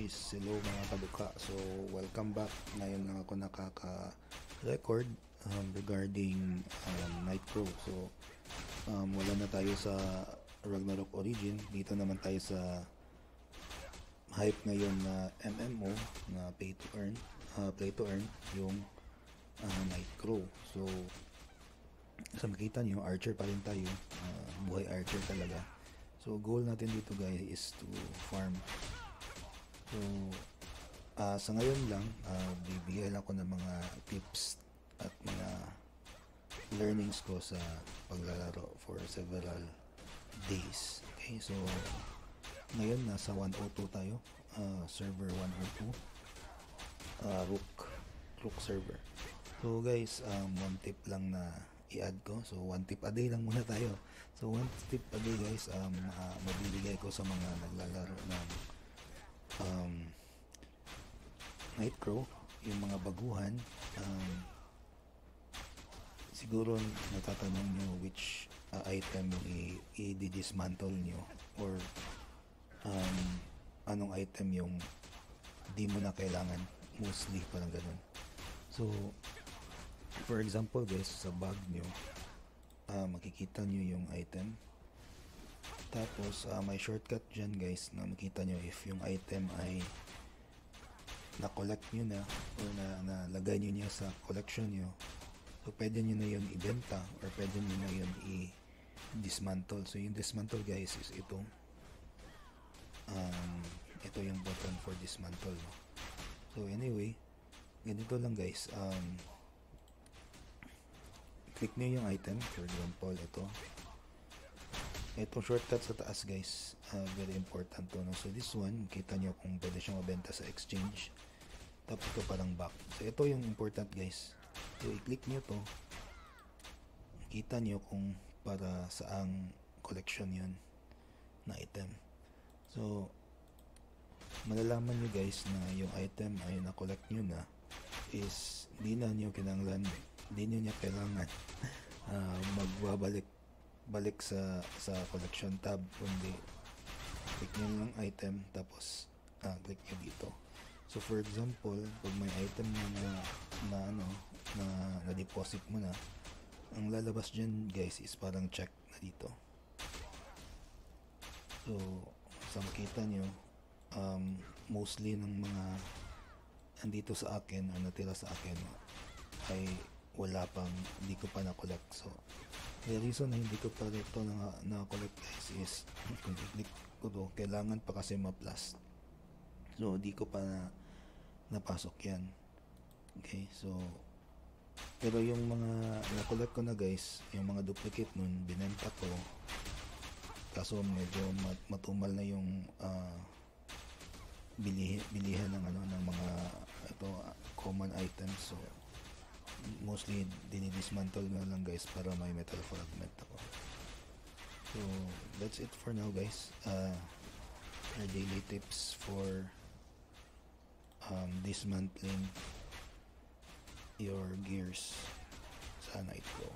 guys, hello mga kadukha. So welcome back. Ngayon lang ako nakaka-record regarding Nightcrow. So wala na tayo sa Ragnarok Origin. Dito naman tayo sa hype ngayon na MMO na pay to earn, play to earn yung Nightcrow. So sa makita nyo, archer pa rin tayo, buhay archer talaga. So goal natin dito guys is to farm. So sa ngayon lang, bibigay lang ko ng mga tips at mga learnings ko sa paglalaro for several days. Okay, so ngayon nasa 102 tayo, server 102, Rook server. So guys, one tip lang na i-add ko. So one tip a day lang muna tayo. So one tip a day guys, mabibigay ko sa mga naglalaro ng Nightcrow, yung mga baguhan. Siguro natatanong nyo which item yung i-dismantle nyo, or anong item yung di mo na kailangan, mostly parang ganun. So for example guys, sa bag nyo, makikita nyo yung item, tapos may shortcut dyan guys na makita nyo if yung item ay na-collect nyo na or nalagay nyo niya sa collection nyo. So pwede nyo na yun ibenta or pwede nyo na yun i-dismantle. So yung dismantle guys is ito, ito yung button for dismantle, no? So anyway, ganito lang guys, click nyo yung item. For example, itong shortcut sa taas guys, very important to, no? So this one, kita nyo kung pwede siyang mabenta sa exchange, tapos ito parang back. So ito yung important guys. So i-click nyo to, kita nyo kung para saang collection yun na item. So malalaman nyo guys na yung item ay na-collect nyo na is hindi nyo kailangan balik sa collection tab, kundi click nyo lang item, tapos click nyo dito. So for example, pag may item na deposit mo na, ang lalabas dyan guys is parang check na dito. So sa makita nyo, mostly ng mga andito sa akin o natira sa akin ay wala pang, hindi ko pa na-collect. So the reason na hindi ko pa ito na-collect guys is kung i-click ko to, kailangan pa kasi ma-plus. So di ko pa napasok yan. Okay, so pero yung mga na-collect ko na guys, yung mga duplicate nun, binenta ko, kaso medyo matumal na yung bilihan ng ng mga common items. So mostly dinidismantle na lang guys para may metal fragment ako. So that's it for now guys. Our daily tips for dismantling your gears sa Nightcrow.